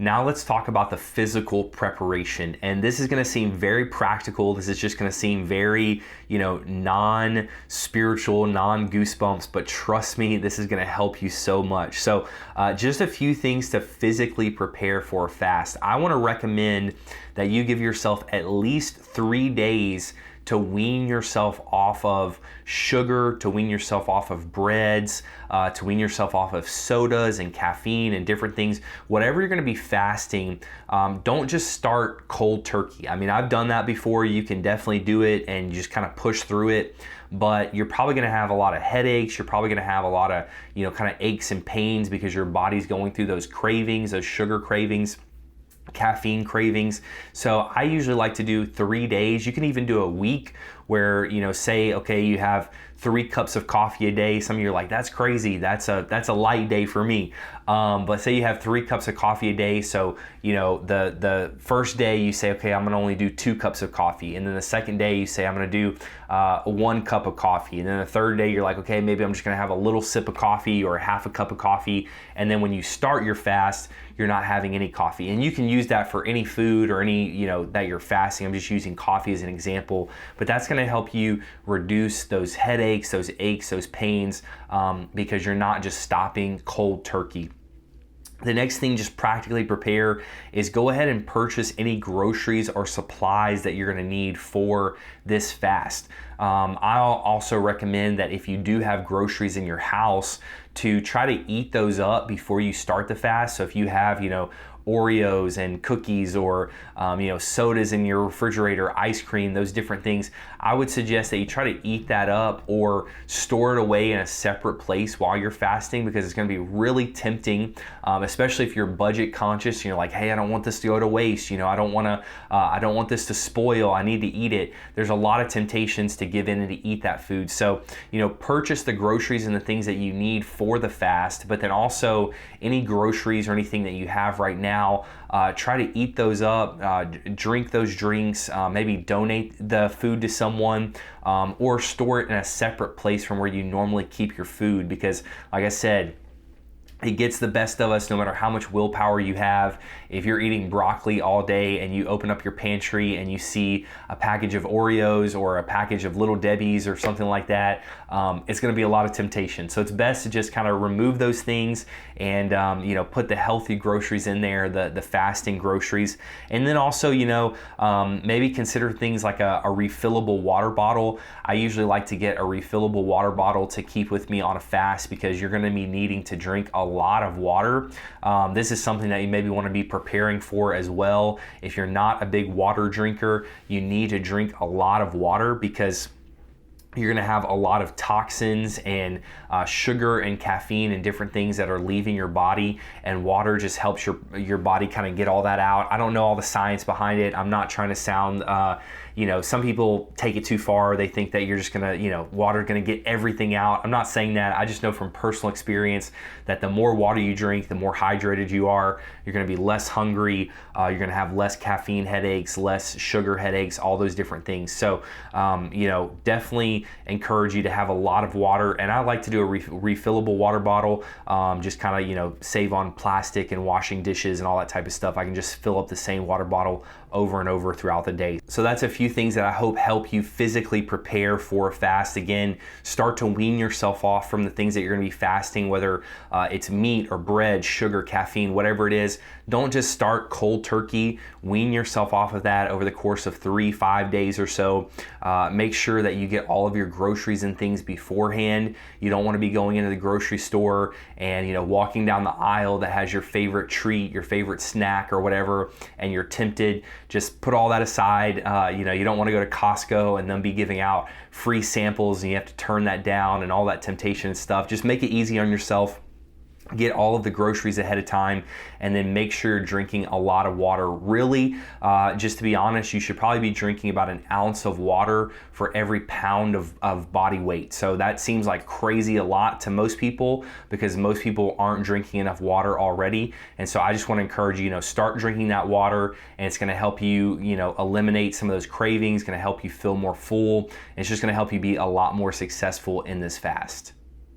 Now let's talk about the physical preparation. And this is going to seem very practical. This is just going to seem very, non-spiritual, non-goosebumps, but trust me, this is going to help you so much. So just a few things to physically prepare for a fast. I want to recommend that you give yourself at least 3 days to wean yourself off of sugar, to wean yourself off of breads, to wean yourself off of sodas and caffeine and different things. Whatever you're gonna be fasting, don't just start cold turkey. I mean, I've done that before. You can definitely do it and just kind of push through it, but you're probably gonna have a lot of headaches. You're probably gonna have a lot of, kind of aches and pains because your body's going through those cravings, those sugar cravings, caffeine cravings. So I usually like to do 3 days. You can even do a week where, say, okay, you have 3 cups of coffee a day. Some of you are like, that's crazy. That's a light day for me. But say you have 3 cups of coffee a day. So, the first day you say, okay, I'm gonna only do 2 cups of coffee. And then the second day you say, I'm gonna do 1 cup of coffee. And then the third day you're like, okay, maybe I'm just gonna have a little sip of coffee or half a cup of coffee. And then when you start your fast, you're not having any coffee. And you can use that for any food or any, that you're fasting. I'm just using coffee as an example, but that's gonna help you reduce those headaches, those aches, those pains, because you're not just stopping cold turkey. The next thing, just practically prepare, is go ahead and purchase any groceries or supplies that you're gonna need for this fast. I'll also recommend that if you do have groceries in your house, to try to eat those up before you start the fast. So if you have, Oreos and cookies or sodas in your refrigerator, ice cream, those different things, I would suggest that you try to eat that up or store it away in a separate place while you're fasting, because it's going to be really tempting, especially if you're budget conscious and you're like, hey, I don't want this to go to waste. I don't want this to spoil. I need to eat it. There's a lot of temptations to give in and to eat that food. So, purchase the groceries and the things that you need for the fast, but then also any groceries or anything that you have right now, try to eat those up, drink those drinks, maybe donate the food to someone, or store it in a separate place from where you normally keep your food, because like I said, it gets the best of us no matter how much willpower you have. If you're eating broccoli all day and you open up your pantry and you see a package of Oreos or a package of Little Debbie's or something like that, it's gonna be a lot of temptation. So it's best to just kind of remove those things and put the healthy groceries in there, the fasting groceries. And then also, maybe consider things like a refillable water bottle. I usually like to get a refillable water bottle to keep with me on a fast, because you're gonna be needing to drink a lot of water. This is something that you maybe want to be preparing for as well. If you're not a big water drinker, you need to drink a lot of water, because you're going to have a lot of toxins and sugar and caffeine and different things that are leaving your body, and water just helps your body kind of get all that out. I don't know all the science behind it. I'm not trying to sound some people take it too far. They think that you're just gonna, water's gonna get everything out. I'm not saying that. I just know from personal experience that the more water you drink, the more hydrated you are. You're gonna be less hungry. You're gonna have less caffeine headaches, less sugar headaches, all those different things. So, definitely encourage you to have a lot of water. And I like to do a refillable water bottle, just kind of, save on plastic and washing dishes and all that type of stuff. I can just fill up the same water bottle over and over throughout the day. So that's a few things that I hope help you physically prepare for a fast. Again, start to wean yourself off from the things that you're gonna be fasting, whether it's meat or bread, sugar, caffeine, whatever it is. Don't just start cold turkey. Wean yourself off of that over the course of 3-5 days or so. Make sure that you get all of your groceries and things beforehand. You don't wanna be going into the grocery store and walking down the aisle that has your favorite treat, your favorite snack or whatever, and you're tempted. Just put all that aside. You don't want to go to Costco and then be giving out free samples and you have to turn that down and all that temptation and stuff. Just make it easy on yourself. Get all of the groceries ahead of time, and then make sure you're drinking a lot of water. Really, just to be honest, you should probably be drinking about 1 ounce of water for every pound of body weight. So that seems like crazy a lot to most people, because most people aren't drinking enough water already. And so I just want to encourage you, start drinking that water, and it's going to help you, eliminate some of those cravings, going to help you feel more full. And it's just going to help you be a lot more successful in this fast.